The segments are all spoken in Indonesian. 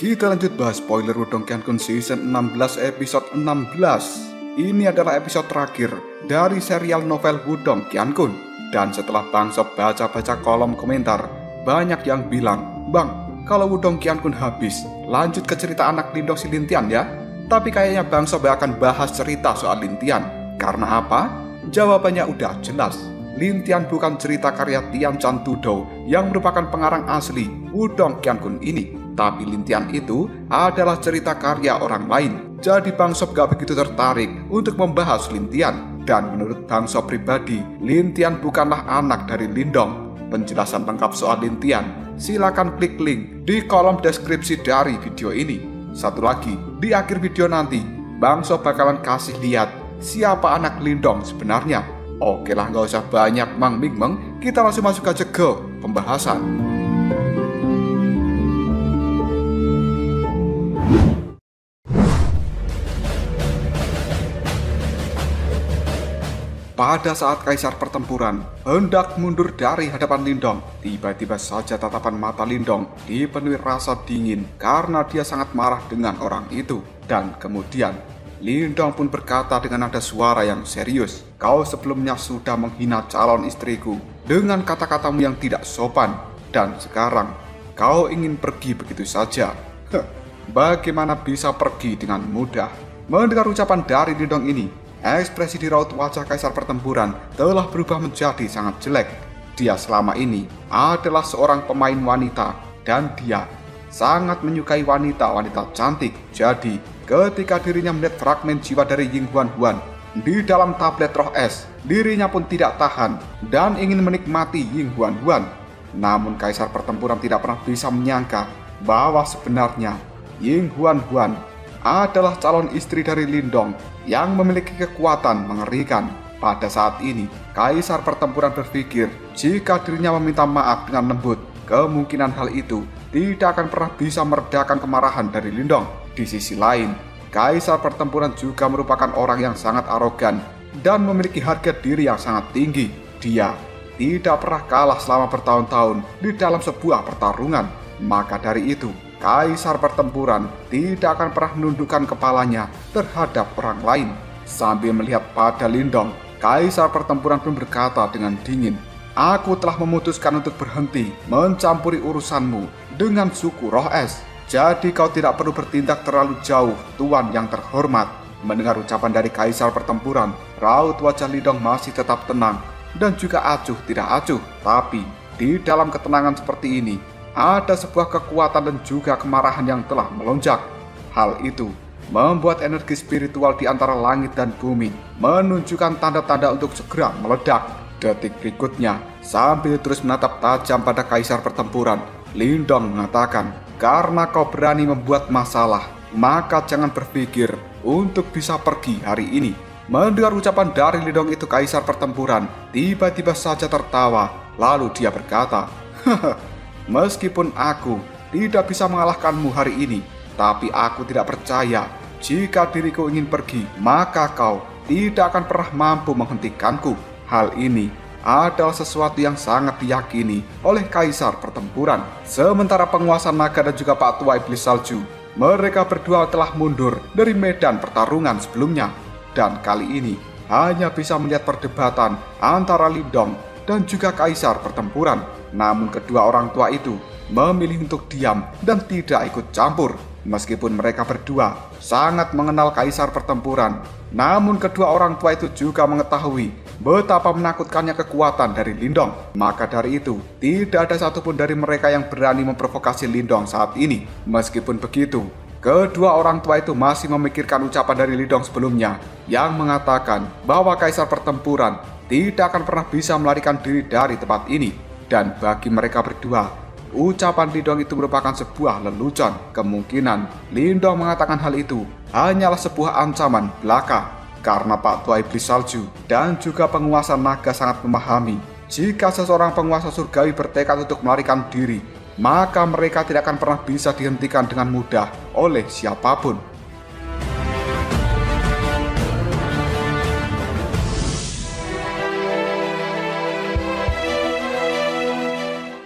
Kita lanjut bahas spoiler Wudong Qiankun Season 16 episode 16. Ini adalah episode terakhir dari serial novel Wudong Qiankun. Dan setelah Bang Sob baca-baca kolom komentar, banyak yang bilang, "Bang, kalau Wudong Qiankun habis, lanjut ke cerita anak Lindong si Lintian ya." Tapi kayaknya Bang Sob akan bahas cerita soal Lintian. Karena apa? Jawabannya udah jelas. Lintian bukan cerita karya Tian Chan Tudou yang merupakan pengarang asli Wudong Qiankun ini. Tapi Lintian itu adalah cerita karya orang lain. Jadi Bang Sob gak begitu tertarik untuk membahas Lintian. Dan menurut Bang Sob pribadi, Lintian bukanlah anak dari Lindong. Penjelasan lengkap soal Lintian, silakan klik link di kolom deskripsi dari video ini. Satu lagi, di akhir video nanti, Bang Sob bakalan kasih lihat siapa anak Lindong sebenarnya. Oke lah, gak usah banyak meng-ming-meng, kita langsung masuk aja ke pembahasan. Pada saat Kaisar Pertempuran hendak mundur dari hadapan Lindong, tiba-tiba saja tatapan mata Lindong dipenuhi rasa dingin karena dia sangat marah dengan orang itu. Dan kemudian Lindong pun berkata dengan nada suara yang serius, "Kau sebelumnya sudah menghina calon istriku dengan kata-katamu yang tidak sopan, dan sekarang kau ingin pergi begitu saja. Bagaimana bisa pergi dengan mudah?" Mendengar ucapan dari Lindong ini, ekspresi di raut wajah Kaisar Pertempuran telah berubah menjadi sangat jelek. Dia selama ini adalah seorang pemain wanita dan dia sangat menyukai wanita-wanita cantik. Jadi, ketika dirinya melihat fragmen jiwa dari Ying Huan di dalam tablet roh es, dirinya pun tidak tahan dan ingin menikmati Ying Huan. Namun Kaisar Pertempuran tidak pernah bisa menyangka bahwa sebenarnya Ying Huan adalah calon istri dari Lindong yang memiliki kekuatan mengerikan. Pada saat ini, Kaisar Pertempuran berpikir jika dirinya meminta maaf dengan lembut, kemungkinan hal itu tidak akan pernah bisa meredakan kemarahan dari Lindong. Di sisi lain, Kaisar Pertempuran juga merupakan orang yang sangat arogan dan memiliki harga diri yang sangat tinggi. Dia tidak pernah kalah selama bertahun-tahun di dalam sebuah pertarungan. Maka dari itu, Kaisar Pertempuran tidak akan pernah menundukkan kepalanya terhadap orang lain. Sambil melihat pada Lindong, Kaisar Pertempuran pun berkata dengan dingin, "Aku telah memutuskan untuk berhenti mencampuri urusanmu dengan suku roh es. Jadi kau tidak perlu bertindak terlalu jauh, Tuan yang terhormat." Mendengar ucapan dari Kaisar Pertempuran, raut wajah Lindong masih tetap tenang dan juga acuh tidak acuh. Tapi di dalam ketenangan seperti ini, ada sebuah kekuatan dan juga kemarahan yang telah melonjak. Hal itu membuat energi spiritual di antara langit dan bumi menunjukkan tanda-tanda untuk segera meledak. Detik berikutnya, sambil terus menatap tajam pada Kaisar Pertempuran, Lindong mengatakan, "Karena kau berani membuat masalah, maka jangan berpikir untuk bisa pergi hari ini." Mendengar ucapan dari Lindong itu, Kaisar Pertempuran tiba-tiba saja tertawa. Lalu dia berkata, "Meskipun aku tidak bisa mengalahkanmu hari ini, tapi aku tidak percaya jika diriku ingin pergi, maka kau tidak akan pernah mampu menghentikanku." Hal ini adalah sesuatu yang sangat diyakini oleh Kaisar Pertempuran. Sementara penguasa naga dan juga Pak Tua Iblis Salju, mereka berdua telah mundur dari medan pertarungan sebelumnya. Dan kali ini hanya bisa melihat perdebatan antara Lindong dan juga Kaisar Pertempuran. Namun kedua orang tua itu memilih untuk diam dan tidak ikut campur. Meskipun mereka berdua sangat mengenal Kaisar Pertempuran, namun kedua orang tua itu juga mengetahui betapa menakutkannya kekuatan dari Lindong. Maka dari itu, tidak ada satupun dari mereka yang berani memprovokasi Lindong saat ini. Meskipun begitu, kedua orang tua itu masih memikirkan ucapan dari Lindong sebelumnya yang mengatakan bahwa Kaisar Pertempuran tidak akan pernah bisa melarikan diri dari tempat ini. Dan bagi mereka berdua, ucapan Lindong itu merupakan sebuah lelucon. Kemungkinan Lindong mengatakan hal itu hanyalah sebuah ancaman belaka. Karena Pak Tua Iblis Salju dan juga penguasa naga sangat memahami, jika seseorang penguasa surgawi bertekad untuk melarikan diri, maka mereka tidak akan pernah bisa dihentikan dengan mudah oleh siapapun.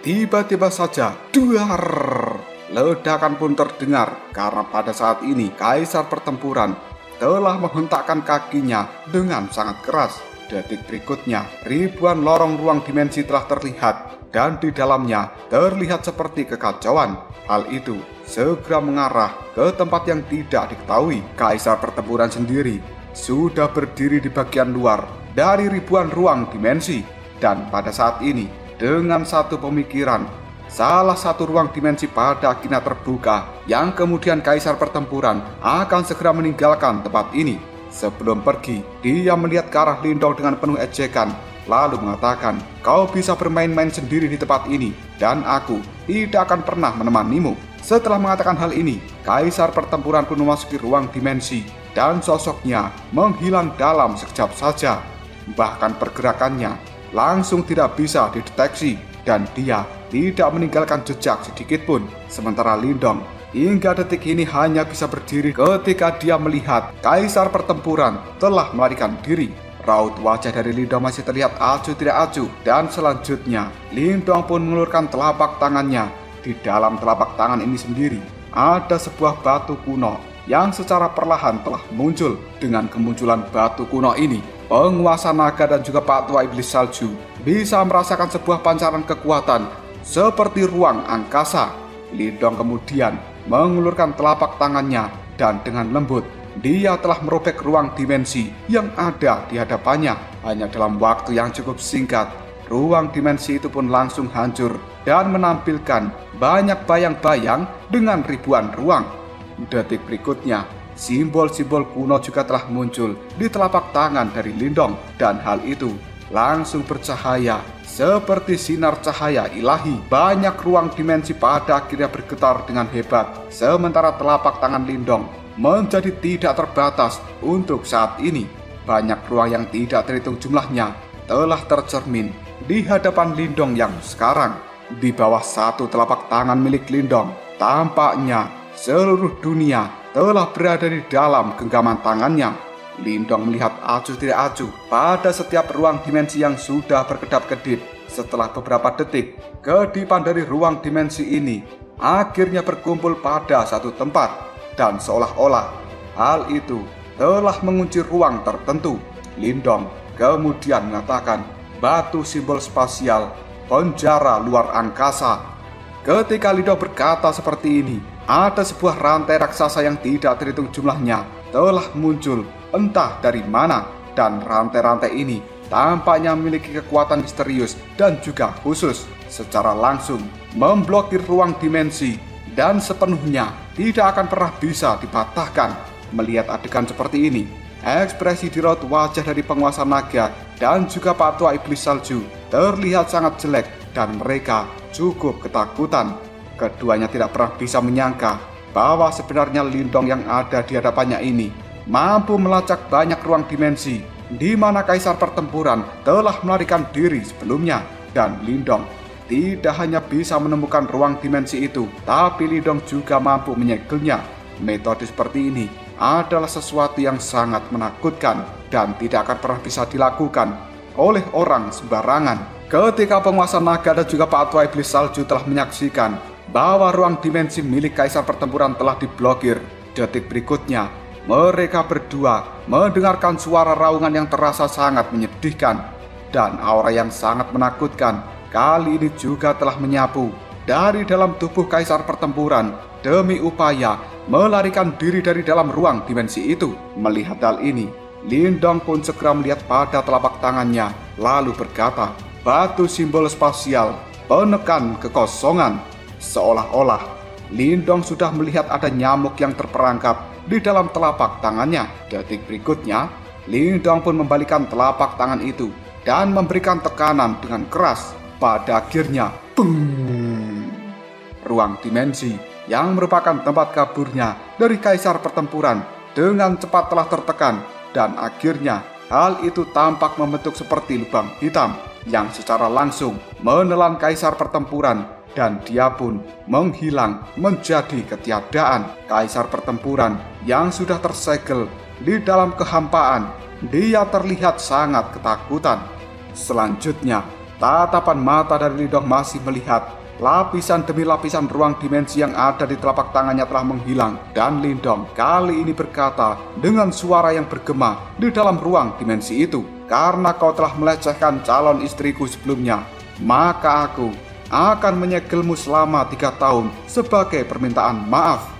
Tiba-tiba saja, duar! ledakan pun terdengar karena pada saat ini kaisar pertempuran telah menghentakkan kakinya dengan sangat keras. Detik berikutnya, ribuan lorong ruang dimensi telah terlihat dan di dalamnya terlihat seperti kekacauan. Hal itu segera mengarah ke tempat yang tidak diketahui. Kaisar pertempuran sendiri sudah berdiri di bagian luar dari ribuan ruang dimensi, dan pada saat ini dengan satu pemikiran, salah satu ruang dimensi pada akhirnya terbuka, yang kemudian kaisar pertempuran akan segera meninggalkan tempat ini. Sebelum pergi, dia melihat ke arah Lindong dengan penuh ejekan, lalu mengatakan, "Kau bisa bermain-main sendiri di tempat ini, dan aku tidak akan pernah menemanimu." Setelah mengatakan hal ini, kaisar pertempuran pun memasuki ruang dimensi, dan sosoknya menghilang dalam sekejap saja. Bahkan pergerakannya langsung tidak bisa dideteksi, dan dia tidak meninggalkan jejak sedikit pun. Sementara Lindong hingga detik ini hanya bisa berdiri ketika dia melihat kaisar pertempuran telah melarikan diri. Raut wajah dari Lindong masih terlihat acuh tidak acuh, dan selanjutnya Lindong pun mengulurkan telapak tangannya. Di dalam telapak tangan ini sendiri ada sebuah batu kuno yang secara perlahan telah muncul. Dengan kemunculan batu kuno ini, penguasa naga dan juga Patua Iblis Salju bisa merasakan sebuah pancaran kekuatan seperti ruang angkasa. Lindong kemudian mengulurkan telapak tangannya, dan dengan lembut dia telah merobek ruang dimensi yang ada di hadapannya. Hanya dalam waktu yang cukup singkat, ruang dimensi itu pun langsung hancur dan menampilkan banyak bayang-bayang dengan ribuan ruang. Detik berikutnya, simbol-simbol kuno juga telah muncul di telapak tangan dari Lindong, dan hal itu langsung bercahaya seperti sinar cahaya ilahi. Banyak ruang dimensi pada akhirnya bergetar dengan hebat, sementara telapak tangan Lindong menjadi tidak terbatas untuk saat ini. Banyak ruang yang tidak terhitung jumlahnya telah tercermin di hadapan Lindong yang sekarang. Di bawah satu telapak tangan milik Lindong, tampaknya seluruh dunia telah berada di dalam genggaman tangannya. Lindong melihat acuh tidak acuh pada setiap ruang dimensi yang sudah berkedap-kedip. Setelah beberapa detik, kedipan dari ruang dimensi ini akhirnya berkumpul pada satu tempat, dan seolah-olah hal itu telah mengunci ruang tertentu. Lindong kemudian mengatakan, "Batu simbol spasial, penjara luar angkasa." Ketika Lindong berkata seperti ini, ada sebuah rantai raksasa yang tidak terhitung jumlahnya telah muncul entah dari mana, dan rantai-rantai ini tampaknya memiliki kekuatan misterius dan juga khusus, secara langsung memblokir ruang dimensi dan sepenuhnya tidak akan pernah bisa dipatahkan. Melihat adegan seperti ini, ekspresi di raut wajah dari penguasa naga dan juga Patua Iblis Salju terlihat sangat jelek, dan mereka cukup ketakutan. Keduanya tidak pernah bisa menyangka bahwa sebenarnya Lindong yang ada di hadapannya ini mampu melacak banyak ruang dimensi di mana kaisar pertempuran telah melarikan diri sebelumnya. Dan Lindong tidak hanya bisa menemukan ruang dimensi itu, tapi Lindong juga mampu menyegelnya. Metode seperti ini adalah sesuatu yang sangat menakutkan dan tidak akan pernah bisa dilakukan oleh orang sembarangan. Ketika penguasa naga dan juga Patua Iblis Salju telah menyaksikan bahwa ruang dimensi milik kaisar pertempuran telah diblokir, detik berikutnya mereka berdua mendengarkan suara raungan yang terasa sangat menyedihkan, dan aura yang sangat menakutkan kali ini juga telah menyapu dari dalam tubuh kaisar pertempuran demi upaya melarikan diri dari dalam ruang dimensi itu. Melihat hal ini, Lindong pun segera melihat pada telapak tangannya, lalu berkata, "Batu simbol spasial, penekan kekosongan." Seolah-olah Lindong sudah melihat ada nyamuk yang terperangkap di dalam telapak tangannya. Detik berikutnya, Lindong pun membalikan telapak tangan itu dan memberikan tekanan dengan keras. Pada akhirnya, bung! Ruang dimensi yang merupakan tempat kaburnya dari kaisar pertempuran dengan cepat telah tertekan, dan akhirnya hal itu tampak membentuk seperti lubang hitam yang secara langsung menelan kaisar pertempuran, dan dia pun menghilang menjadi ketiadaan. Kaisar pertempuran yang sudah tersegel di dalam kehampaan, dia terlihat sangat ketakutan. Selanjutnya, tatapan mata dari Lindong masih melihat Lapisan demi lapisan ruang dimensi yang ada di telapak tangannya telah menghilang, dan Lindong kali ini berkata dengan suara yang bergema di dalam ruang dimensi itu, "Karena kau telah melecehkan calon istriku sebelumnya, maka aku akan menyegelmu selama 3 tahun sebagai permintaan maaf."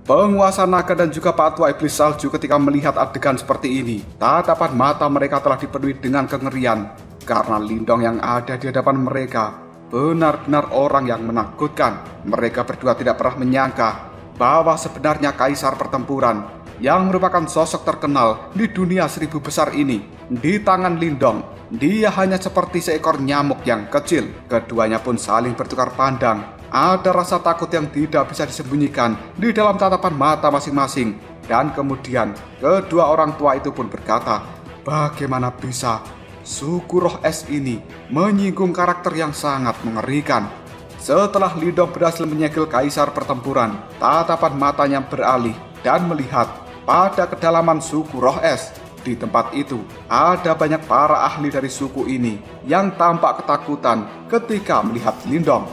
Penguasa naga dan juga patua iblis salju ketika melihat adegan seperti ini, tatapan mata mereka telah dipenuhi dengan kengerian, karena Lindong yang ada di hadapan mereka benar-benar orang yang menakutkan. Mereka berdua tidak pernah menyangka bahwa sebenarnya kaisar pertempuran yang merupakan sosok terkenal di dunia 1000 besar ini, di tangan Lindong, dia hanya seperti seekor nyamuk yang kecil. Keduanya pun saling bertukar pandang. Ada rasa takut yang tidak bisa disembunyikan di dalam tatapan mata masing-masing. Dan kemudian kedua orang tua itu pun berkata, bagaimana bisa suku roh es ini menyinggung karakter yang sangat mengerikan. Setelah Lindong berhasil menyegel kaisar pertempuran, tatapan matanya beralih dan melihat pada kedalaman suku roh es. Di tempat itu ada banyak para ahli dari suku ini yang tampak ketakutan ketika melihat Lindong.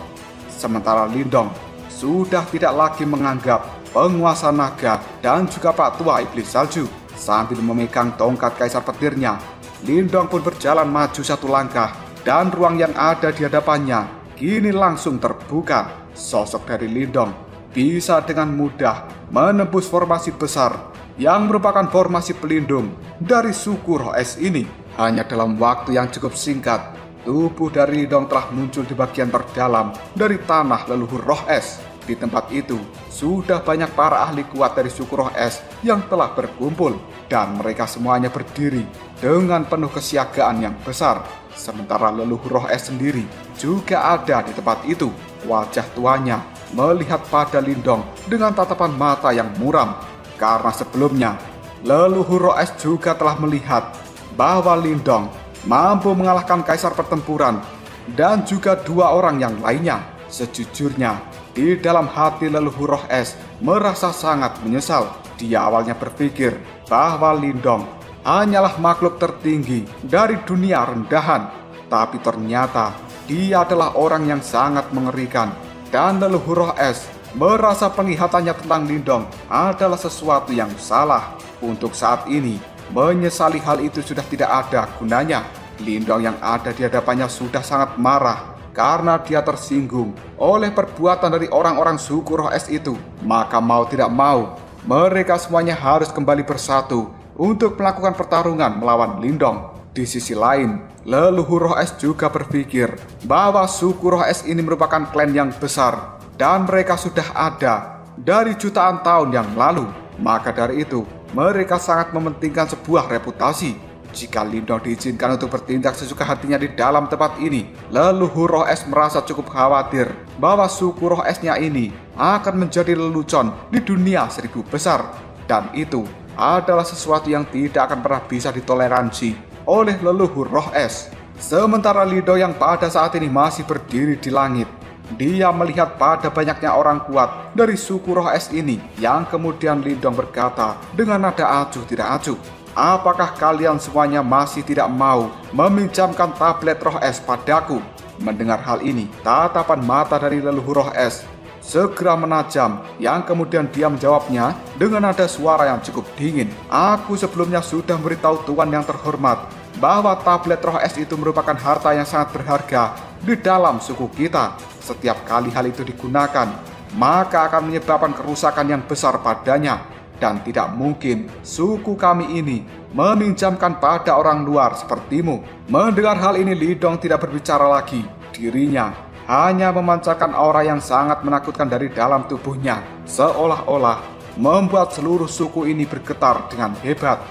Sementara Lindong sudah tidak lagi menganggap penguasa naga dan juga Pak Tua Iblis Salju. Sambil memegang tongkat kaisar petirnya, Lindong pun berjalan maju 1 langkah, dan ruang yang ada di hadapannya kini langsung terbuka. Sosok dari Lindong bisa dengan mudah menembus formasi besar yang merupakan formasi pelindung dari suku roh es ini. Hanya dalam waktu yang cukup singkat, tubuh dari Lindong telah muncul di bagian terdalam dari tanah leluhur roh es. Di tempat itu sudah banyak para ahli kuat dari suku roh es yang telah berkumpul, dan mereka semuanya berdiri dengan penuh kesiagaan yang besar. Sementara leluhur roh es sendiri juga ada di tempat itu. Wajah tuanya melihat pada Lindong dengan tatapan mata yang muram, karena sebelumnya leluhur roh es juga telah melihat bahwa Lindong mampu mengalahkan kaisar pertempuran dan juga 2 orang yang lainnya. Sejujurnya, di dalam hati leluhur roh es merasa sangat menyesal. Dia awalnya berpikir bahwa Lindong hanyalah makhluk tertinggi dari dunia rendahan, tapi ternyata dia adalah orang yang sangat mengerikan. Dan leluhur roh es merasa penglihatannya tentang Lindong adalah sesuatu yang salah. Untuk saat ini, menyesali hal itu sudah tidak ada gunanya. Lindong yang ada di hadapannya sudah sangat marah karena dia tersinggung oleh perbuatan dari orang-orang suku roh es itu. Maka mau tidak mau, mereka semuanya harus kembali bersatu untuk melakukan pertarungan melawan Lindong. Di sisi lain, leluhur roh es juga berpikir bahwa suku roh es ini merupakan klan yang besar dan mereka sudah ada dari jutaan tahun yang lalu. Maka dari itu, mereka sangat mementingkan sebuah reputasi. Jika Lindong diizinkan untuk bertindak sesuka hatinya di dalam tempat ini, leluhur roh es merasa cukup khawatir bahwa suku roh esnya ini akan menjadi lelucon di dunia 1000 besar. Dan itu adalah sesuatu yang tidak akan pernah bisa ditoleransi oleh leluhur roh es. Sementara Lindong yang pada saat ini masih berdiri di langit, dia melihat pada banyaknya orang kuat dari suku roh es ini, yang kemudian Lindong berkata dengan nada acuh tidak acuh, apakah kalian semuanya masih tidak mau meminjamkan tablet roh es padaku? Mendengar hal ini, tatapan mata dari leluhur roh es segera menajam, yang kemudian dia menjawabnya dengan nada suara yang cukup dingin. Aku sebelumnya sudah memberitahu Tuan yang terhormat bahwa tablet roh es itu merupakan harta yang sangat berharga di dalam suku kita. Setiap kali hal itu digunakan, maka akan menyebabkan kerusakan yang besar padanya. Dan tidak mungkin suku kami ini meminjamkan pada orang luar sepertimu. Mendengar hal ini, Lindong tidak berbicara lagi. Dirinya hanya memancarkan aura yang sangat menakutkan dari dalam tubuhnya, seolah-olah membuat seluruh suku ini bergetar dengan hebat.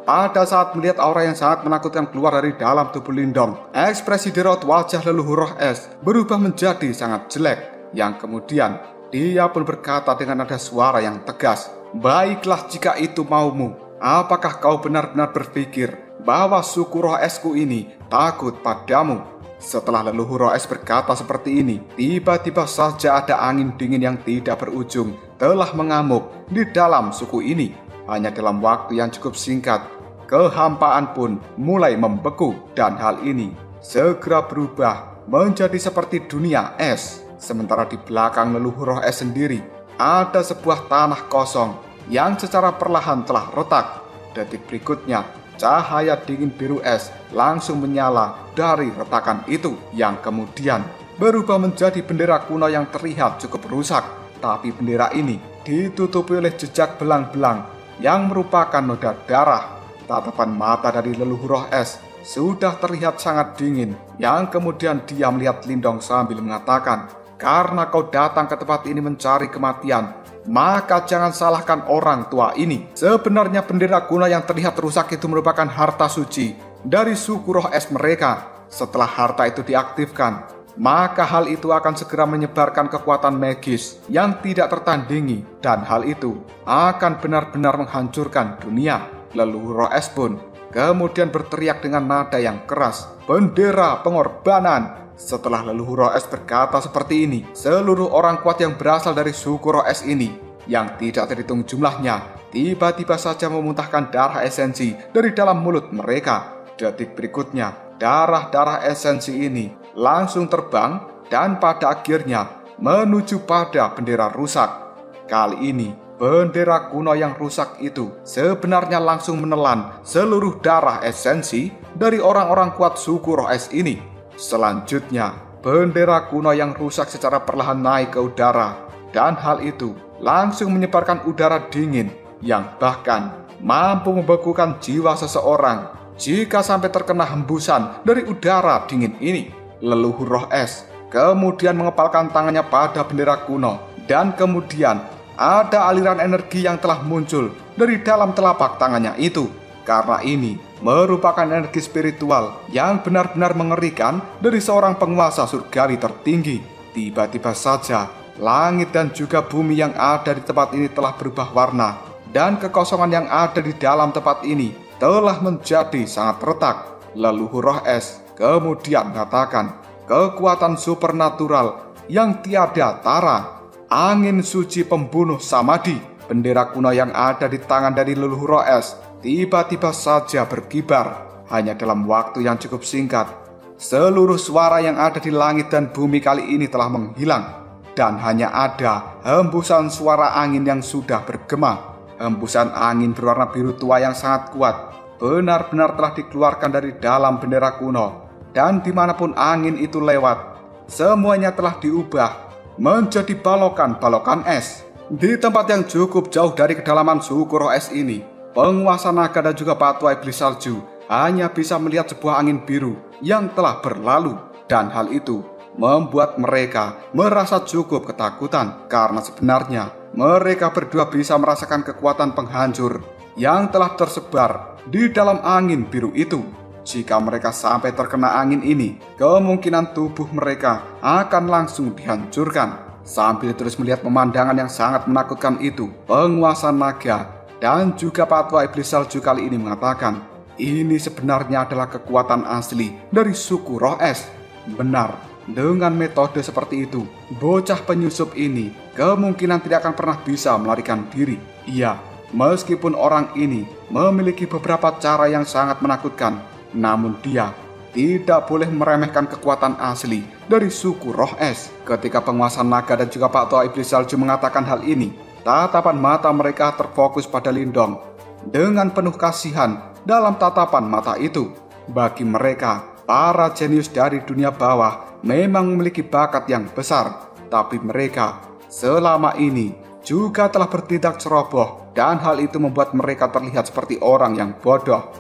Pada saat melihat aura yang sangat menakutkan keluar dari dalam tubuh Lindong, ekspresi di raut wajah leluhur roh es berubah menjadi sangat jelek. Yang kemudian dia pun berkata dengan nada suara yang tegas, baiklah jika itu maumu. Apakah kau benar-benar berpikir bahwa suku roh esku ini takut padamu. Setelah leluhur roh es berkata seperti ini, tiba-tiba saja ada angin dingin yang tidak berujung telah mengamuk di dalam suku ini. Hanya dalam waktu yang cukup singkat, kehampaan pun mulai membeku dan hal ini segera berubah menjadi seperti dunia es. Sementara di belakang leluhur roh es sendiri, ada sebuah tanah kosong yang secara perlahan telah retak. Detik berikutnya, cahaya dingin biru es langsung menyala dari retakan itu, yang kemudian berubah menjadi bendera kuno yang terlihat cukup rusak. Tapi bendera ini ditutupi oleh jejak belang-belang yang merupakan noda darah. Tatapan mata dari leluhur roh es sudah terlihat sangat dingin, yang kemudian dia melihat Lindong sambil mengatakan, "Karena kau datang ke tempat ini mencari kematian, maka jangan salahkan orang tua ini. Sebenarnya bendera kuno yang terlihat rusak itu merupakan harta suci dari suku roh es mereka. Setelah harta itu diaktifkan, maka hal itu akan segera menyebarkan kekuatan magis yang tidak tertandingi, dan hal itu akan benar-benar menghancurkan dunia." Leluhur roh es pun kemudian berteriak dengan nada yang keras, "Bendera pengorbanan!" Setelah leluhur roh es berkata seperti ini, seluruh orang kuat yang berasal dari suku roh es ini, yang tidak terhitung jumlahnya, tiba-tiba saja memuntahkan darah esensi dari dalam mulut mereka. Detik berikutnya, darah-darah esensi ini langsung terbang dan pada akhirnya menuju pada bendera rusak. Kali ini, bendera kuno yang rusak itu sebenarnya langsung menelan seluruh darah esensi dari orang-orang kuat suku roh es ini. Selanjutnya, bendera kuno yang rusak secara perlahan naik ke udara, dan hal itu langsung menyebarkan udara dingin yang bahkan mampu membekukan jiwa seseorang jika sampai terkena hembusan dari udara dingin ini. Leluhur roh es kemudian mengepalkan tangannya pada bendera kuno, dan kemudian ada aliran energi yang telah muncul dari dalam telapak tangannya itu. Karena ini merupakan energi spiritual yang benar-benar mengerikan dari seorang penguasa surgawi tertinggi. Tiba-tiba saja, langit dan juga bumi yang ada di tempat ini telah berubah warna, dan kekosongan yang ada di dalam tempat ini telah menjadi sangat retak. Leluhur roh es kemudian mengatakan, "Kekuatan supernatural yang tiada tara, angin suci pembunuh Samadhi." Bendera kuno yang ada di tangan dari leluhur roh es tiba-tiba saja berkibar. Hanya dalam waktu yang cukup singkat, seluruh suara yang ada di langit dan bumi kali ini telah menghilang, dan hanya ada hembusan suara angin yang sudah bergema. Hembusan angin berwarna biru tua yang sangat kuat benar-benar telah dikeluarkan dari dalam bendera kuno, dan dimanapun angin itu lewat, semuanya telah diubah menjadi balokan-balokan es. Di tempat yang cukup jauh dari kedalaman suku roh es ini, penguasa naga dan juga patua iblis salju hanya bisa melihat sebuah angin biru yang telah berlalu, dan hal itu membuat mereka merasa cukup ketakutan, karena sebenarnya mereka berdua bisa merasakan kekuatan penghancur yang telah tersebar di dalam angin biru itu. Jika mereka sampai terkena angin ini, kemungkinan tubuh mereka akan langsung dihancurkan. Sambil terus melihat pemandangan yang sangat menakutkan itu, penguasa naga dan juga patua iblis salju kali ini mengatakan, ini sebenarnya adalah kekuatan asli dari suku roh es. Benar, dengan metode seperti itu, bocah penyusup ini kemungkinan tidak akan pernah bisa melarikan diri. Iya, meskipun orang ini memiliki beberapa cara yang sangat menakutkan, namun dia tidak boleh meremehkan kekuatan asli dari suku roh es. Ketika penguasa naga dan juga patua iblis salju mengatakan hal ini, tatapan mata mereka terfokus pada Lindong. Dengan penuh kasihan dalam tatapan mata itu, bagi mereka, para jenius dari dunia bawah memang memiliki bakat yang besar, tapi mereka selama ini juga telah bertindak ceroboh, dan hal itu membuat mereka terlihat seperti orang yang bodoh.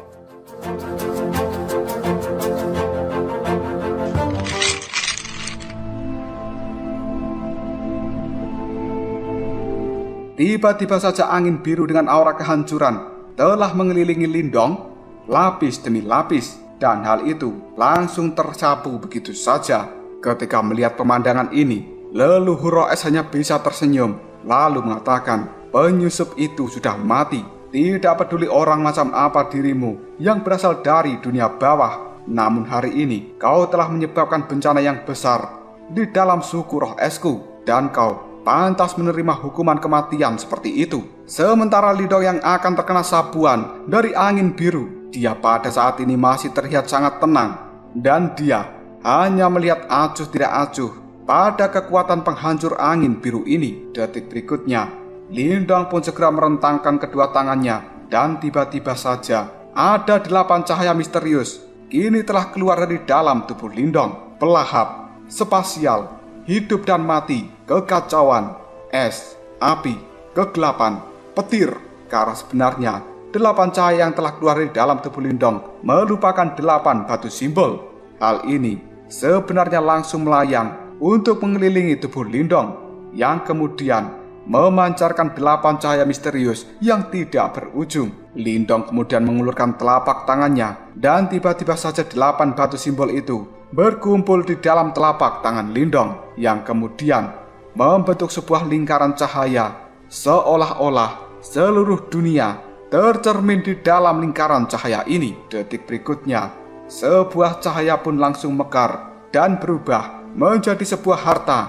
Tiba-tiba saja angin biru dengan aura kehancuran telah mengelilingi Lindong lapis demi lapis, dan hal itu langsung tersapu begitu saja. Ketika melihat pemandangan ini, leluhur roh es hanya bisa tersenyum lalu mengatakan penyusup itu sudah mati, Tidak peduli orang macam apa dirimu yang berasal dari dunia bawah, namun hari ini kau telah menyebabkan bencana yang besar di dalam suku roh esku, dan kau pantas menerima hukuman kematian seperti itu. Sementara Lindong yang akan terkena sabuan dari angin biru, dia pada saat ini masih terlihat sangat tenang, dan dia hanya melihat acuh tidak acuh pada kekuatan penghancur angin biru ini. Detik berikutnya, Lindong pun segera merentangkan kedua tangannya, dan tiba-tiba saja ada 8 cahaya misterius kini telah keluar dari dalam tubuh Lindong. Pelahap, spasial, hidup dan mati, kekacauan, es, api, kegelapan, petir. Karena sebenarnya 8 cahaya yang telah keluar dari dalam tubuh Lindong merupakan 8 batu simbol. Hal ini sebenarnya langsung melayang untuk mengelilingi tubuh Lindong, yang kemudian memancarkan 8 cahaya misterius yang tidak berujung. Lindong kemudian mengulurkan telapak tangannya, dan tiba-tiba saja 8 batu simbol itu berkumpul di dalam telapak tangan Lindong, yang kemudian membentuk sebuah lingkaran cahaya, seolah-olah seluruh dunia tercermin di dalam lingkaran cahaya ini. Detik berikutnya, sebuah cahaya pun langsung mekar dan berubah menjadi sebuah harta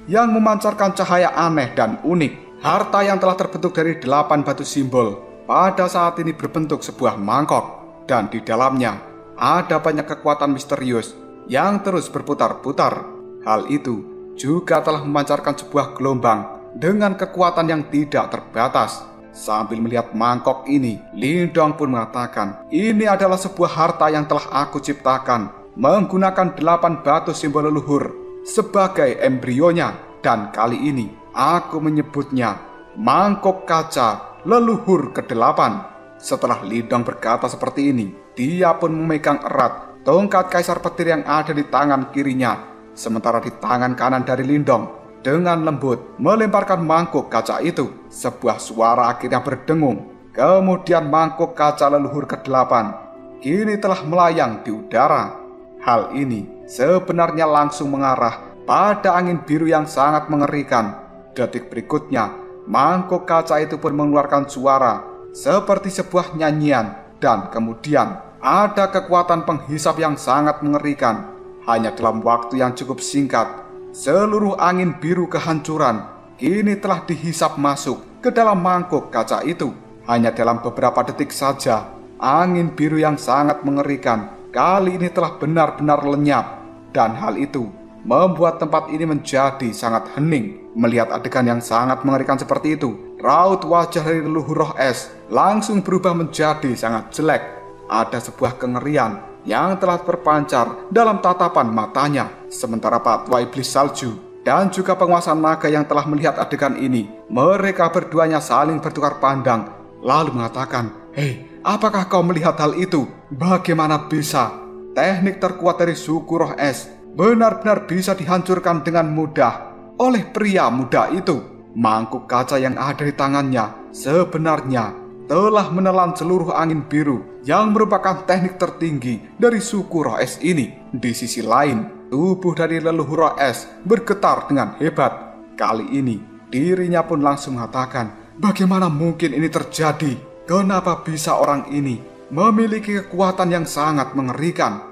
yang memancarkan cahaya aneh dan unik. Harta yang telah terbentuk dari 8 batu simbol pada saat ini berbentuk sebuah mangkok, dan di dalamnya ada banyak kekuatan misterius yang terus berputar-putar. Hal itu juga telah memancarkan sebuah gelombang dengan kekuatan yang tidak terbatas. Sambil melihat mangkok ini, Lindong pun mengatakan, ini adalah sebuah harta yang telah aku ciptakan menggunakan 8 batu simbol leluhur sebagai embrionya, dan kali ini aku menyebutnya mangkok kaca leluhur ke-8. Setelah Lindong berkata seperti ini, dia pun memegang erat tongkat kaisar petir yang ada di tangan kirinya, sementara di tangan kanan dari Lindong dengan lembut melemparkan mangkuk kaca itu. Sebuah suara akhirnya berdengung, kemudian mangkuk kaca leluhur ke-8 kini telah melayang di udara. Hal ini sebenarnya langsung mengarah pada angin biru yang sangat mengerikan. Detik berikutnya, mangkuk kaca itu pun mengeluarkan suara seperti sebuah nyanyian, dan kemudian ada kekuatan penghisap yang sangat mengerikan. Hanya dalam waktu yang cukup singkat, seluruh angin biru kehancuran kini telah dihisap masuk ke dalam mangkuk kaca itu. Hanya dalam beberapa detik saja, angin biru yang sangat mengerikan kali ini telah benar-benar lenyap, dan hal itu membuat tempat ini menjadi sangat hening. Melihat adegan yang sangat mengerikan seperti itu, raut wajah dari leluhur roh es langsung berubah menjadi sangat jelek. Ada sebuah kengerian yang telah terpancar dalam tatapan matanya. Sementara Patwa Iblis Salju dan juga penguasa naga yang telah melihat adegan ini, mereka berduanya saling bertukar pandang, lalu mengatakan, "Hei, apakah kau melihat hal itu? Bagaimana bisa teknik terkuat dari suku roh es benar-benar bisa dihancurkan dengan mudah oleh pria muda itu?" Mangkuk kaca yang ada di tangannya sebenarnya telah menelan seluruh angin biru yang merupakan teknik tertinggi dari suku roh es ini. Di sisi lain, tubuh dari leluhur roh es bergetar dengan hebat. Kali ini dirinya pun langsung mengatakan, bagaimana mungkin ini terjadi? Kenapa bisa orang ini memiliki kekuatan yang sangat mengerikan?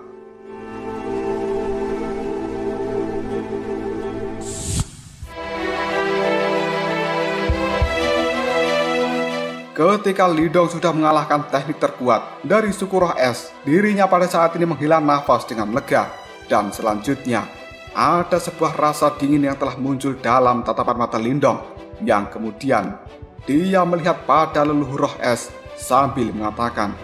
Ketika Lindong sudah mengalahkan teknik terkuat dari suku roh es, dirinya pada saat ini menghela nafas dengan lega. Dan selanjutnya, ada sebuah rasa dingin yang telah muncul dalam tatapan mata Lindong, yang kemudian dia melihat pada leluhur roh es sambil mengatakan,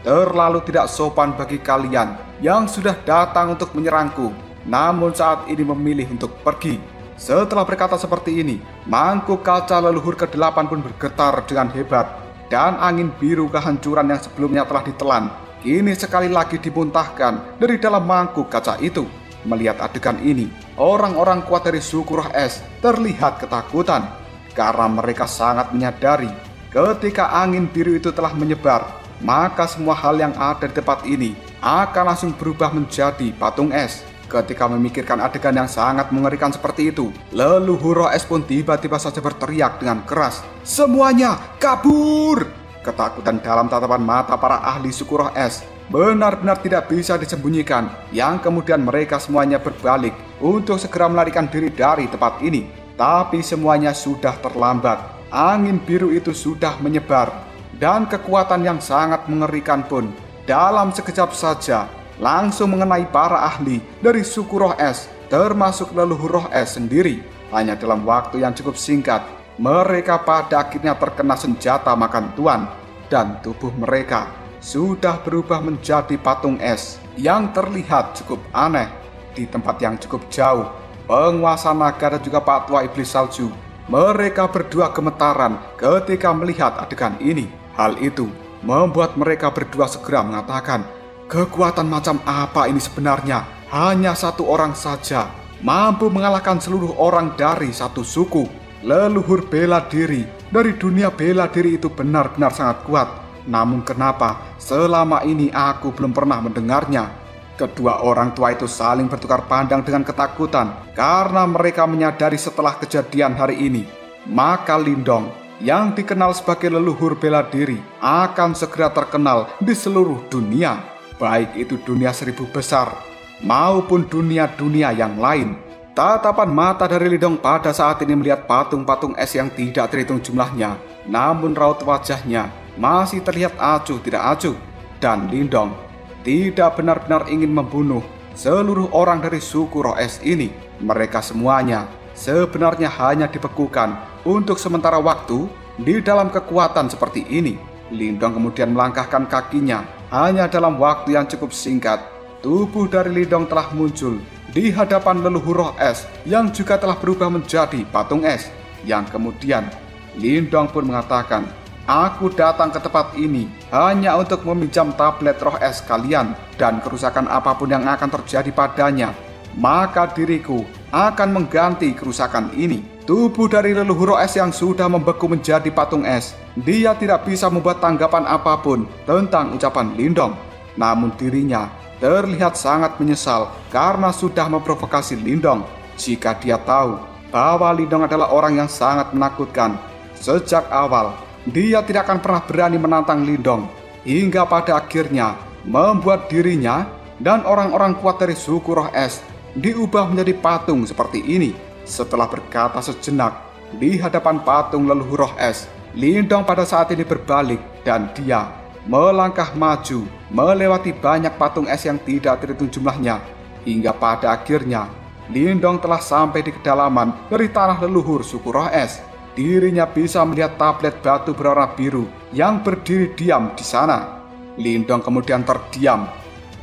terlalu tidak sopan bagi kalian yang sudah datang untuk menyerangku, namun saat ini memilih untuk pergi. Setelah berkata seperti ini, mangkuk kaca leluhur ke-8 pun bergetar dengan hebat, dan angin biru kehancuran yang sebelumnya telah ditelan kini sekali lagi dimuntahkan dari dalam mangkuk kaca itu. Melihat adegan ini, orang-orang kuat dari suku roh es terlihat ketakutan, karena mereka sangat menyadari ketika angin biru itu telah menyebar, maka semua hal yang ada di tempat ini akan langsung berubah menjadi patung es. Ketika memikirkan adegan yang sangat mengerikan seperti itu, leluhur roh es pun tiba-tiba saja berteriak dengan keras, "Semuanya kabur!" Ketakutan dalam tatapan mata para ahli suku roh es benar-benar tidak bisa disembunyikan, yang kemudian mereka semuanya berbalik untuk segera melarikan diri dari tempat ini. Tapi semuanya sudah terlambat. Angin biru itu sudah menyebar, dan kekuatan yang sangat mengerikan pun dalam sekejap saja langsung mengenai para ahli dari suku roh es, termasuk leluhur roh es sendiri. Hanya dalam waktu yang cukup singkat, mereka pada akhirnya terkena senjata makan tuan, dan tubuh mereka sudah berubah menjadi patung es yang terlihat cukup aneh. Di tempat yang cukup jauh, penguasa naga dan juga Pak Tua Iblis Salju, mereka berdua gemetaran ketika melihat adegan ini. Hal itu membuat mereka berdua segera mengatakan, kekuatan macam apa ini sebenarnya? Hanya satu orang saja mampu mengalahkan seluruh orang dari satu suku. Leluhur bela diri dari dunia bela diri itu benar-benar sangat kuat. Namun kenapa selama ini aku belum pernah mendengarnya? Kedua orang tua itu saling bertukar pandang dengan ketakutan karena mereka menyadari setelah kejadian hari ini, maka Lindong yang dikenal sebagai leluhur bela diri akan segera terkenal di seluruh dunia, baik itu dunia 1000 besar maupun dunia-dunia yang lain. Tatapan mata dari Lindong pada saat ini melihat patung-patung es yang tidak terhitung jumlahnya, namun raut wajahnya masih terlihat acuh tidak acuh. Dan Lindong tidak benar-benar ingin membunuh seluruh orang dari suku roh es ini. Mereka semuanya sebenarnya hanya dibekukan untuk sementara waktu di dalam kekuatan seperti ini. Lindong kemudian melangkahkan kakinya. Hanya dalam waktu yang cukup singkat, tubuh dari Lindong telah muncul di hadapan leluhur roh es yang juga telah berubah menjadi patung es. Yang kemudian Lindong pun mengatakan, aku datang ke tempat ini hanya untuk meminjam tablet roh es kalian, dan kerusakan apapun yang akan terjadi padanya, maka diriku akan mengganti kerusakan ini. Tubuh dari leluhur roh es yang sudah membeku menjadi patung es, dia tidak bisa membuat tanggapan apapun tentang ucapan Lindong. Namun dirinya terlihat sangat menyesal karena sudah memprovokasi Lindong. Jika dia tahu bahwa Lindong adalah orang yang sangat menakutkan, sejak awal dia tidak akan pernah berani menantang Lindong, hingga pada akhirnya membuat dirinya dan orang-orang kuat dari suku roh es diubah menjadi patung seperti ini. Setelah berkata sejenak di hadapan patung leluhur roh es, Lindong pada saat ini berbalik dan dia melangkah maju melewati banyak patung es yang tidak terhitung jumlahnya, hingga pada akhirnya Lindong telah sampai di kedalaman dari tanah leluhur suku roh es. Dirinya bisa melihat tablet batu berwarna biru yang berdiri diam di sana. Lindong kemudian terdiam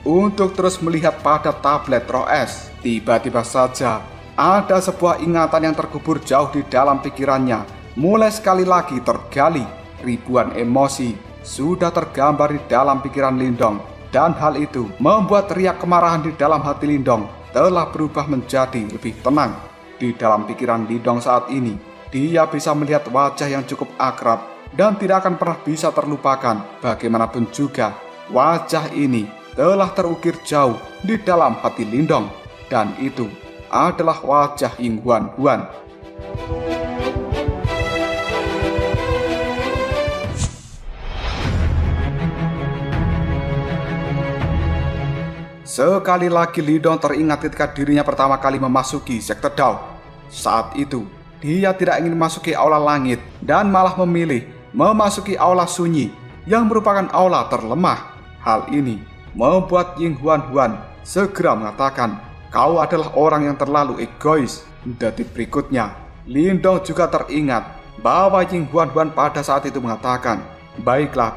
untuk terus melihat pada tablet roh es. Tiba-tiba saja ada sebuah ingatan yang terkubur jauh di dalam pikirannya mulai sekali lagi tergali. Ribuan emosi sudah tergambar di dalam pikiran Lindong, dan hal itu membuat riak kemarahan di dalam hati Lindong telah berubah menjadi lebih tenang. Di dalam pikiran Lindong saat ini, dia bisa melihat wajah yang cukup akrab dan tidak akan pernah bisa terlupakan. Bagaimanapun juga, wajah ini telah terukir jauh di dalam hati Lindong, dan itu adalah wajah Ying Huan Huan. Sekali lagi Lindong teringat ketika dirinya pertama kali memasuki sekte Dao. Saat itu, dia tidak ingin memasuki aula langit dan malah memilih memasuki aula sunyi yang merupakan aula terlemah. Hal ini membuat Ying Huan Huan segera mengatakan, kau adalah orang yang terlalu egois. Detik berikutnya, Lindong juga teringat bahwa Ying Huan Huan pada saat itu mengatakan, baiklah,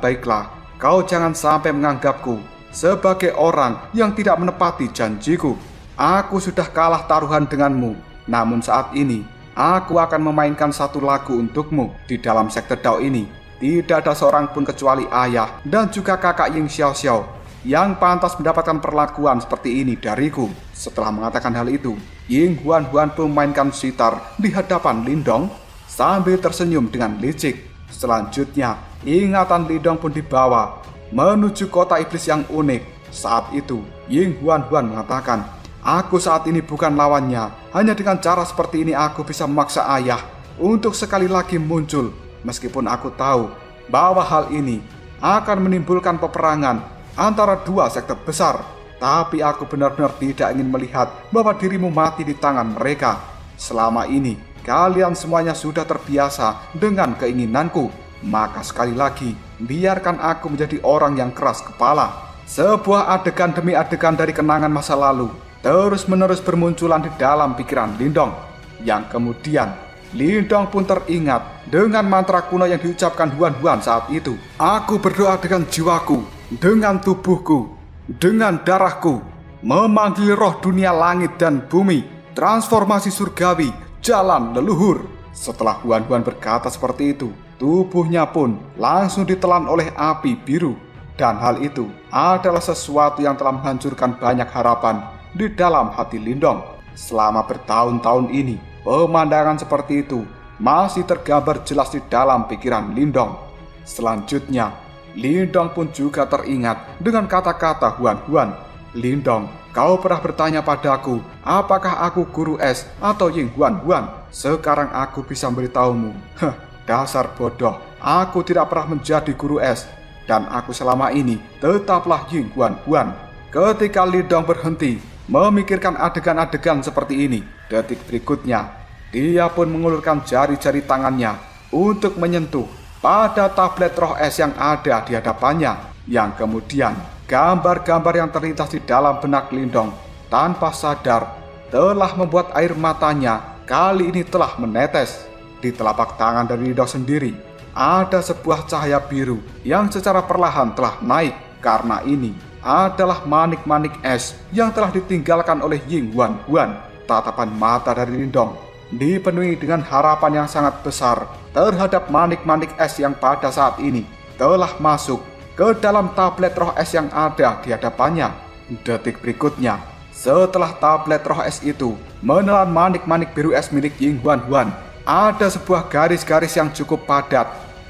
kau jangan sampai menganggapku sebagai orang yang tidak menepati janjiku. Aku sudah kalah taruhan denganmu, namun saat ini aku akan memainkan satu lagu untukmu. Di dalam sekte Dao ini tidak ada seorang pun kecuali ayah dan juga kakak Ying Xiao Xiao yang pantas mendapatkan perlakuan seperti ini dariku. Setelah mengatakan hal itu, Ying Huan Huan pun memainkan sitar di hadapan Lindong sambil tersenyum dengan licik. Selanjutnya, ingatan Lindong pun dibawa menuju kota iblis yang unik. Saat itu, Ying Huan Huan mengatakan, aku saat ini bukan lawannya. Hanya dengan cara seperti ini aku bisa memaksa ayah untuk sekali lagi muncul. Meskipun aku tahu bahwa hal ini akan menimbulkan peperangan antara dua sekte besar. Tapi aku benar-benar tidak ingin melihat bahwa dirimu mati di tangan mereka. Selama ini, kalian semuanya sudah terbiasa dengan keinginanku. Maka sekali lagi, biarkan aku menjadi orang yang keras kepala. Sebuah adegan demi adegan dari kenangan masa lalu terus-menerus bermunculan di dalam pikiran Lindong. Yang kemudian, Lindong pun teringat dengan mantra kuno yang diucapkan Huan-Huan saat itu. Aku berdoa dengan jiwaku, dengan tubuhku, dengan darahku, memanggil roh dunia langit dan bumi, transformasi surgawi, jalan leluhur. Setelah Huan-Huan berkata seperti itu, tubuhnya pun langsung ditelan oleh api biru. Dan hal itu adalah sesuatu yang telah menghancurkan banyak harapan di dalam hati Lindong. Selama bertahun-tahun ini, pemandangan seperti itu masih tergambar jelas di dalam pikiran Lindong. Selanjutnya, Lindong pun juga teringat dengan kata-kata Huan-Huan. Lindong, kau pernah bertanya padaku, apakah aku guru es atau Ying Huan-Huan? Sekarang aku bisa memberitahumu. Dasar bodoh, aku tidak pernah menjadi guru es. Dan aku selama ini tetaplah Ying Huan-Huan. Ketika Lindong berhenti memikirkan adegan-adegan seperti ini, detik berikutnya, dia pun mengulurkan jari-jari tangannya untuk menyentuh pada tablet roh es yang ada di hadapannya, yang kemudian gambar-gambar yang terlintas di dalam benak Lindong tanpa sadar telah membuat air matanya kali ini telah menetes. Di telapak tangan dari Lindong sendiri ada sebuah cahaya biru yang secara perlahan telah naik. Karena ini adalah manik-manik es yang telah ditinggalkan oleh Ying Huan-Huan. Tatapan mata dari Lindong dipenuhi dengan harapan yang sangat besar terhadap manik-manik es yang pada saat ini telah masuk ke dalam tablet roh es yang ada di hadapannya. Detik berikutnya, setelah tablet roh es itu menelan manik-manik biru es milik Ying Huan-Huan, ada sebuah garis-garis yang cukup padat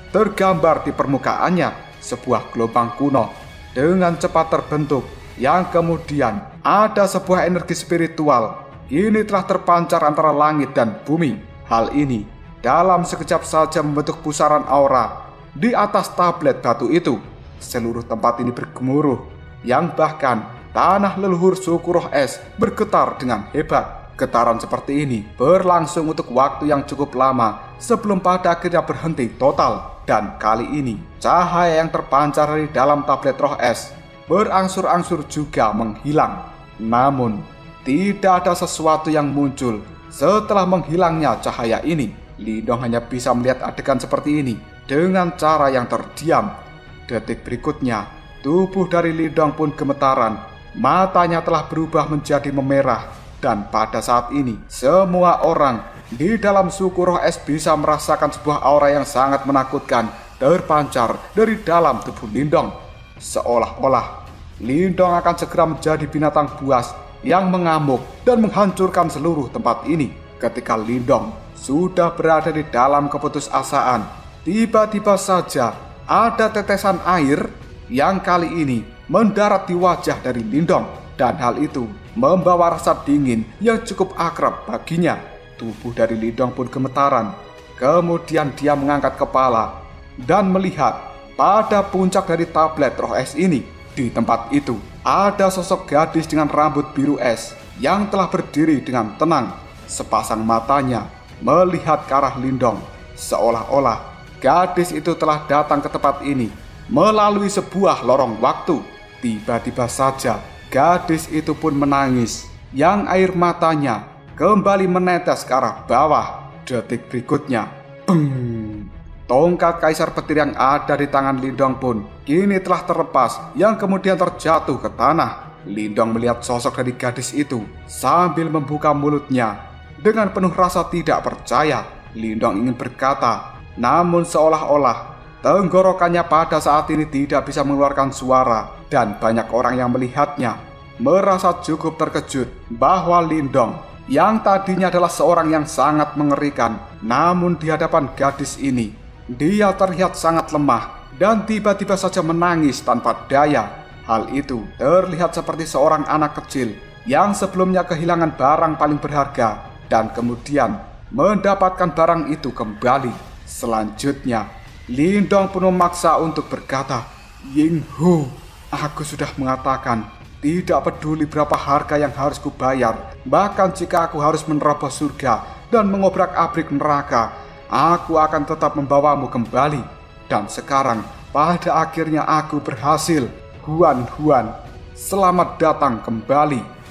tergambar di permukaannya. Sebuah gelombang kuno dengan cepat terbentuk, yang kemudian ada sebuah energi spiritual ini telah terpancar antara langit dan bumi. Hal ini dalam sekejap saja membentuk pusaran aura di atas tablet batu itu. Seluruh tempat ini bergemuruh, yang bahkan tanah leluhur suku roh es bergetar dengan hebat. Getaran seperti ini berlangsung untuk waktu yang cukup lama sebelum pada akhirnya berhenti total. Dan kali ini cahaya yang terpancar dari dalam tablet roh es berangsur-angsur juga menghilang. Namun tidak ada sesuatu yang muncul setelah menghilangnya cahaya ini. Lindong hanya bisa melihat adegan seperti ini dengan cara yang terdiam. Detik berikutnya, tubuh dari Lindong pun gemetaran. Matanya telah berubah menjadi memerah. Dan pada saat ini, semua orang di dalam suku roh es bisa merasakan sebuah aura yang sangat menakutkan terpancar dari dalam tubuh Lindong. Seolah-olah Lindong akan segera menjadi binatang buas yang mengamuk dan menghancurkan seluruh tempat ini. Ketika Lindong sudah berada di dalam keputusasaan, tiba-tiba saja ada tetesan air yang kali ini mendarat di wajah dari Lindong. Dan hal itu membawa rasa dingin yang cukup akrab baginya. Tubuh dari Lindong pun gemetaran. Kemudian dia mengangkat kepala dan melihat pada puncak dari tablet roh es ini. Di tempat itu ada sosok gadis dengan rambut biru es yang telah berdiri dengan tenang. Sepasang matanya melihat ke arah Lindong. Seolah-olah gadis itu telah datang ke tempat ini melalui sebuah lorong waktu. Tiba-tiba saja gadis itu pun menangis, yang air matanya kembali menetes ke arah bawah. Detik berikutnya, beng! Tongkat kaisar petir yang ada di tangan Lindong pun kini telah terlepas, yang kemudian terjatuh ke tanah. Lindong melihat sosok dari gadis itu sambil membuka mulutnya dengan penuh rasa tidak percaya. Lindong ingin berkata, namun seolah-olah tenggorokannya pada saat ini tidak bisa mengeluarkan suara. Dan banyak orang yang melihatnya merasa cukup terkejut bahwa Lindong yang tadinya adalah seorang yang sangat mengerikan, namun di hadapan gadis ini dia terlihat sangat lemah dan tiba-tiba saja menangis tanpa daya. Hal itu terlihat seperti seorang anak kecil yang sebelumnya kehilangan barang paling berharga dan kemudian mendapatkan barang itu kembali. Selanjutnya, Lindong pun memaksa untuk berkata, "Ying Hu, aku sudah mengatakan, tidak peduli berapa harga yang harus kubayar, bahkan jika aku harus menerobos surga dan mengobrak-abrik neraka, aku akan tetap membawamu kembali. Dan sekarang, pada akhirnya aku berhasil. Huan Huan, selamat datang kembali."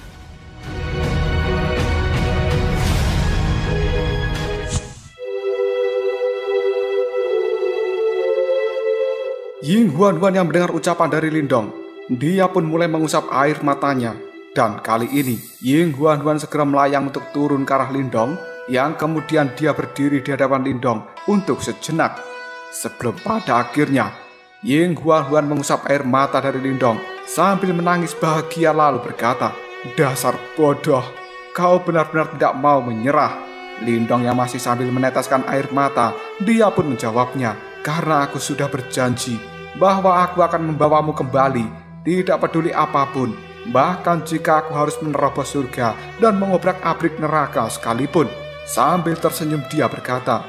Ying Huan yang mendengar ucapan dari Lindong, dia pun mulai mengusap air matanya. Dan kali ini, Ying Huan segera melayang untuk turun ke arah Lindong, yang kemudian dia berdiri di hadapan Lindong untuk sejenak. Sebelum pada akhirnya, Ying Huan mengusap air mata dari Lindong sambil menangis bahagia lalu berkata, "Dasar bodoh, kau benar-benar tidak mau menyerah." Lindong yang masih sambil meneteskan air mata, dia pun menjawabnya, "Karena aku sudah berjanji bahwa aku akan membawamu kembali, tidak peduli apapun, bahkan jika aku harus menerobos surga dan mengobrak-abrik neraka sekalipun." Sambil tersenyum dia berkata,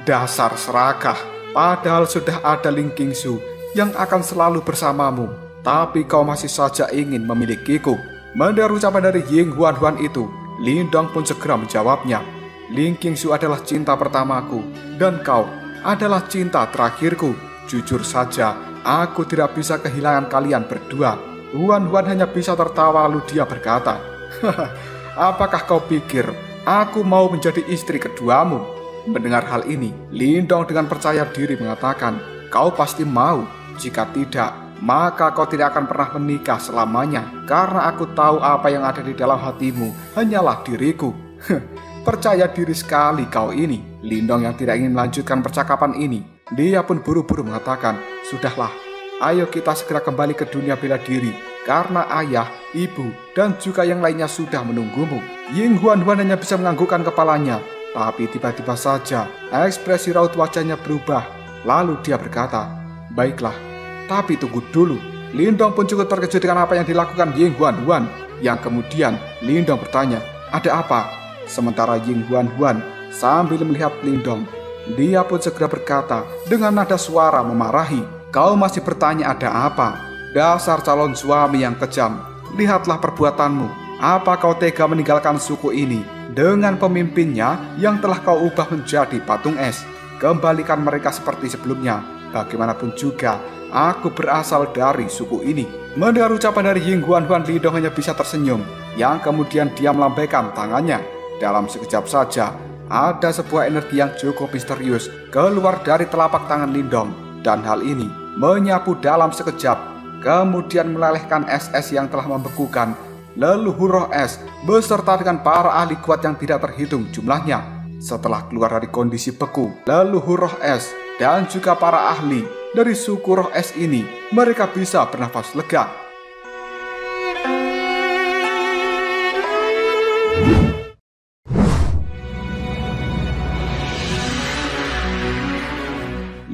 "Dasar serakah, padahal sudah ada Ling Qingsu yang akan selalu bersamamu, tapi kau masih saja ingin memilikiku." Mendengar ucapan dari Ying Huan itu, Lindong pun segera menjawabnya, "Ling Qingsu adalah cinta pertamaku, dan kau adalah cinta terakhirku. Jujur saja, aku tidak bisa kehilangan kalian berdua." Huan hanya bisa tertawa lalu dia berkata, "Apakah kau pikir aku mau menjadi istri keduamu?" Mendengar hal ini, Lindong dengan percaya diri mengatakan, "Kau pasti mau. Jika tidak, maka kau tidak akan pernah menikah selamanya, karena aku tahu apa yang ada di dalam hatimu hanyalah diriku." Percaya diri sekali kau ini. Lindong yang tidak ingin melanjutkan percakapan ini, dia pun buru-buru mengatakan, "Sudahlah, ayo kita segera kembali ke dunia bela diri, karena ayah, ibu, dan juga yang lainnya sudah menunggumu." Ying Huan hanya bisa menganggukkan kepalanya, tapi tiba-tiba saja ekspresi raut wajahnya berubah. Lalu dia berkata, "Baiklah, tapi tunggu dulu." Lindong pun cukup terkejut dengan apa yang dilakukan Ying Huan, yang kemudian Lindong bertanya, "Ada apa?" Sementara Ying Huan sambil melihat Lindong, dia pun segera berkata dengan nada suara memarahi, "Kau masih bertanya ada apa? Dasar calon suami yang kejam, lihatlah perbuatanmu. Apa kau tega meninggalkan suku ini dengan pemimpinnya yang telah kau ubah menjadi patung es? Kembalikan mereka seperti sebelumnya. Bagaimanapun juga, aku berasal dari suku ini." Mendengar ucapan dari Ying Huan, Lindong hanya bisa tersenyum, yang kemudian dia melambaikan tangannya. Dalam sekejap saja, ada sebuah energi yang cukup misterius keluar dari telapak tangan Lindong, dan hal ini menyapu dalam sekejap, kemudian melelehkan es-es yang telah membekukan leluhur roh es beserta dengan para ahli kuat yang tidak terhitung jumlahnya. Setelah keluar dari kondisi beku, leluhur roh es dan juga para ahli dari suku roh es ini, mereka bisa bernafas lega.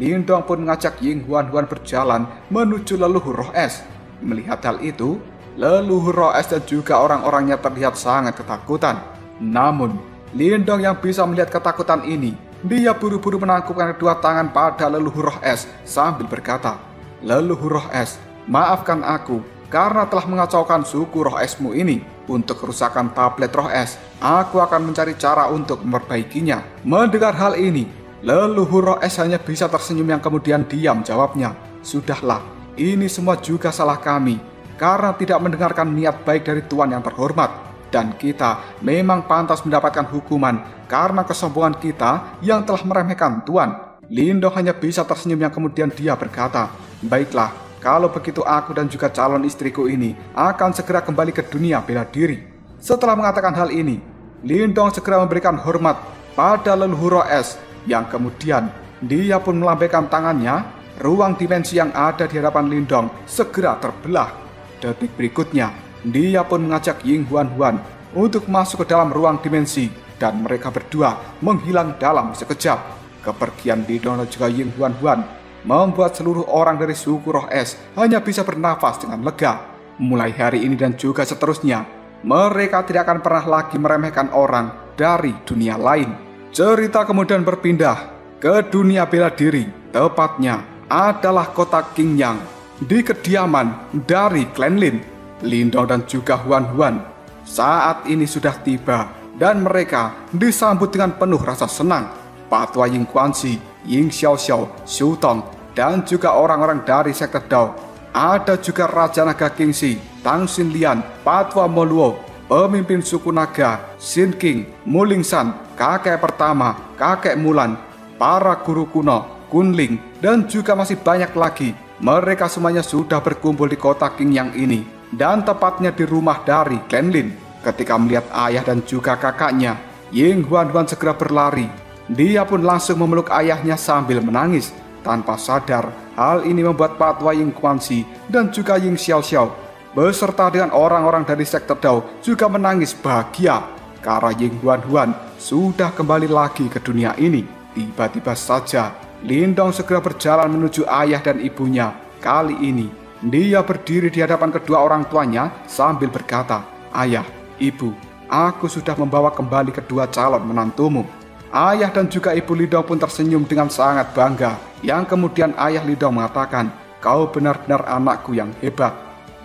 Lindong pun mengajak Ying Huan berjalan menuju leluhur roh es. Melihat hal itu, leluhur roh es dan juga orang-orangnya terlihat sangat ketakutan. Namun, Lindong yang bisa melihat ketakutan ini, dia buru-buru menangkupkan kedua tangan pada leluhur roh es sambil berkata, "Leluhur roh es, maafkan aku karena telah mengacaukan suku roh esmu ini. Untuk kerusakan tablet roh es, aku akan mencari cara untuk memperbaikinya." Mendengar hal ini, leluhur roh es hanya bisa tersenyum yang kemudian diam jawabnya, "Sudahlah, ini semua juga salah kami, karena tidak mendengarkan niat baik dari Tuan yang terhormat. Dan kita memang pantas mendapatkan hukuman karena kesombongan kita yang telah meremehkan Tuan." Lindong hanya bisa tersenyum yang kemudian dia berkata, "Baiklah, kalau begitu aku dan juga calon istriku ini akan segera kembali ke dunia bela diri." Setelah mengatakan hal ini, Lindong segera memberikan hormat pada leluhur roh es, yang kemudian dia pun melambaikan tangannya. Ruang dimensi yang ada di hadapan Lindong segera terbelah. Detik berikutnya, dia pun mengajak Ying Huan untuk masuk ke dalam ruang dimensi, dan mereka berdua menghilang dalam sekejap. Kepergian Lindong dan juga Ying Huan membuat seluruh orang dari suku roh es hanya bisa bernafas dengan lega. Mulai hari ini dan juga seterusnya, mereka tidak akan pernah lagi meremehkan orang dari dunia lain. Cerita kemudian berpindah ke dunia bela diri, Tepatnya adalah kota Qingyang, di kediaman dari klan Lin. Lindong dan juga Huan Huan saat ini sudah tiba dan mereka disambut dengan penuh rasa senang. Patwa Ying Guanxi, Ying Xiaoxiao, Xu Tong, dan juga orang-orang dari sekte Dao. Ada juga Raja Naga Qingxi, Tang Xinlian, Patwa Moluo, pemimpin suku naga, Xin King, Mulingsan, kakek pertama, kakek Mulan, para guru kuno, Kunling, dan juga masih banyak lagi. Mereka semuanya sudah berkumpul di kota Qingyang ini, dan tepatnya di rumah dari klan Lin. Ketika melihat ayah dan juga kakaknya, Ying Huan Huan segera berlari. Dia pun langsung memeluk ayahnya sambil menangis. Tanpa sadar, hal ini membuat Patwa Ying Guanxi dan juga Ying Xiaoxiao beserta dengan orang-orang dari sekte Dao juga menangis bahagia karena Ying Huan Huan sudah kembali lagi ke dunia ini. Tiba-tiba saja Lindong segera berjalan menuju ayah dan ibunya. Kali ini dia berdiri di hadapan kedua orang tuanya sambil berkata, "Ayah, ibu, aku sudah membawa kembali kedua calon menantumu." Ayah dan juga ibu Lindong pun tersenyum dengan sangat bangga. Yang kemudian ayah Lindong mengatakan, "Kau benar-benar anakku yang hebat."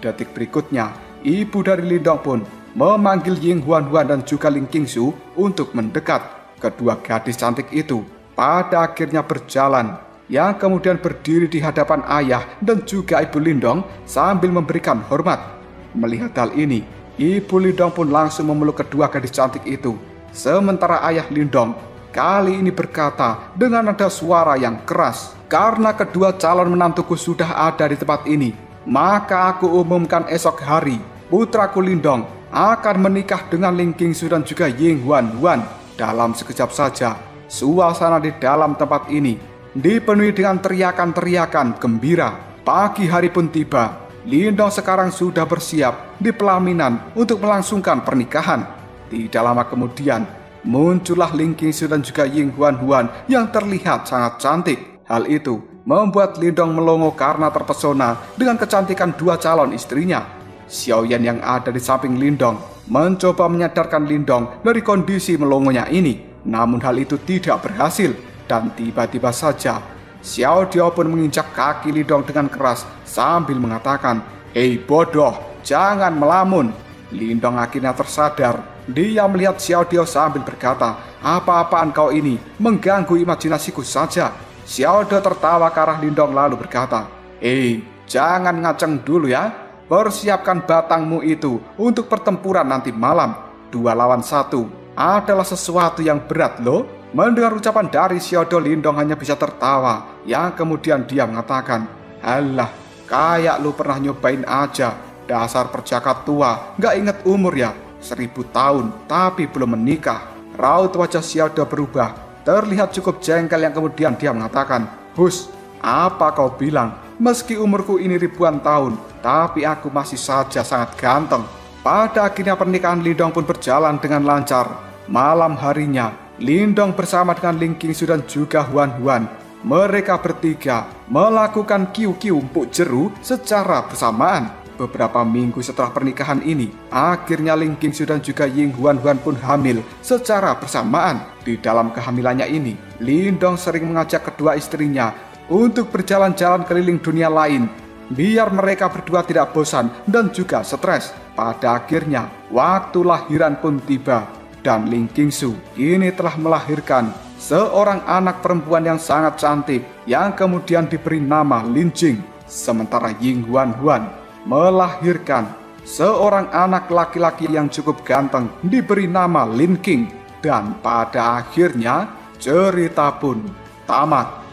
Detik berikutnya, ibu dari Lindong pun memanggil Ying Huan Huan dan juga Ling Qingsu untuk mendekat. Kedua gadis cantik itu pada akhirnya berjalan, yang kemudian berdiri di hadapan ayah dan juga ibu Lindong sambil memberikan hormat. Melihat hal ini, ibu Lindong pun langsung memeluk kedua gadis cantik itu. Sementara ayah Lindong kali ini berkata dengan nada suara yang keras, "Karena kedua calon menantuku sudah ada di tempat ini, maka aku umumkan esok hari putraku Lindong akan menikah dengan Ling Qingsu dan juga Ying Huan Huan." Dalam sekejap saja, suasana di dalam tempat ini dipenuhi dengan teriakan-teriakan gembira. Pagi hari pun tiba. Lindong sekarang sudah bersiap di pelaminan untuk melangsungkan pernikahan. Tidak lama kemudian, muncullah Ling Qingsu dan juga Ying Huan Huan yang terlihat sangat cantik. Hal itu membuat Lindong melongo karena terpesona dengan kecantikan dua calon istrinya. Xiaoyan yang ada di samping Lindong mencoba menyadarkan Lindong dari kondisi melongonya ini. Namun hal itu tidak berhasil, dan tiba-tiba saja Xiao Diao pun menginjak kaki Lindong dengan keras sambil mengatakan, "Hei bodoh, jangan melamun." Lindong akhirnya tersadar. Dia melihat Xiao Diao sambil berkata, "Apa-apaan kau ini, mengganggu imajinasiku saja." Xiao Diao tertawa ke arah Lindong lalu berkata, "Hei, jangan ngaceng dulu ya. Persiapkan batangmu itu untuk pertempuran nanti malam. 2 lawan 1 adalah sesuatu yang berat loh." Mendengar ucapan dari Xiao Diao, Lindong hanya bisa tertawa. Yang kemudian dia mengatakan, "Alah, kayak lu pernah nyobain aja. Dasar perjaka tua, gak inget umur ya. 1000 tahun tapi belum menikah." Raut wajah Xiao Diao berubah, terlihat cukup jengkel. Yang kemudian dia mengatakan, "Hus, apa kau bilang? Meski umurku ini ribuan tahun, tapi aku masih saja sangat ganteng." Pada akhirnya pernikahan Lindong pun berjalan dengan lancar. Malam harinya, Lindong bersama dengan Ling Qingsu dan juga Huan Huan, mereka bertiga melakukan kiu-kiu empuk jeru secara bersamaan. Beberapa minggu setelah pernikahan ini, akhirnya Ling Qingsu dan juga Ying Huan Huan pun hamil secara bersamaan. Di dalam kehamilannya ini, Lindong sering mengajak kedua istrinya untuk berjalan-jalan keliling dunia lain, biar mereka berdua tidak bosan dan juga stres. Pada akhirnya, waktu lahiran pun tiba, dan Ling Qingsu kini telah melahirkan seorang anak perempuan yang sangat cantik, yang kemudian diberi nama Lin Jing. Sementara Ying Huan Huan melahirkan seorang anak laki-laki yang cukup ganteng, diberi nama Lin King. Dan pada akhirnya cerita pun tamat.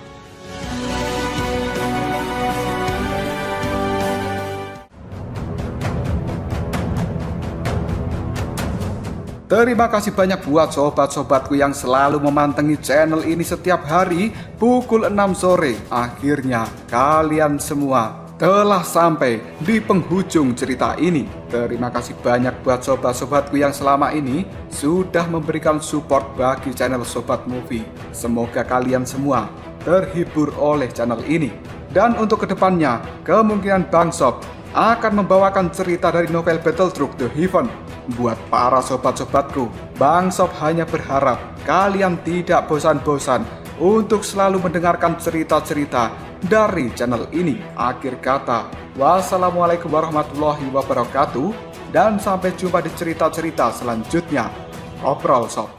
Terima kasih banyak buat sobat-sobatku yang selalu memantengi channel ini setiap hari pukul 6 sore. Akhirnya kalian semua telah sampai di penghujung cerita ini. Terima kasih banyak buat sobat-sobatku yang selama ini sudah memberikan support bagi channel Sobat Movie. Semoga kalian semua terhibur oleh channel ini. Dan untuk kedepannya, kemungkinan Bang Sob akan membawakan cerita dari novel Battletruk The Heaven. Buat para sobat-sobatku, Bang Sob hanya berharap kalian tidak bosan-bosan untuk selalu mendengarkan cerita-cerita dari channel ini. Akhir kata, wassalamualaikum warahmatullahi wabarakatuh, dan sampai jumpa di cerita-cerita selanjutnya. Ngobrol Sob.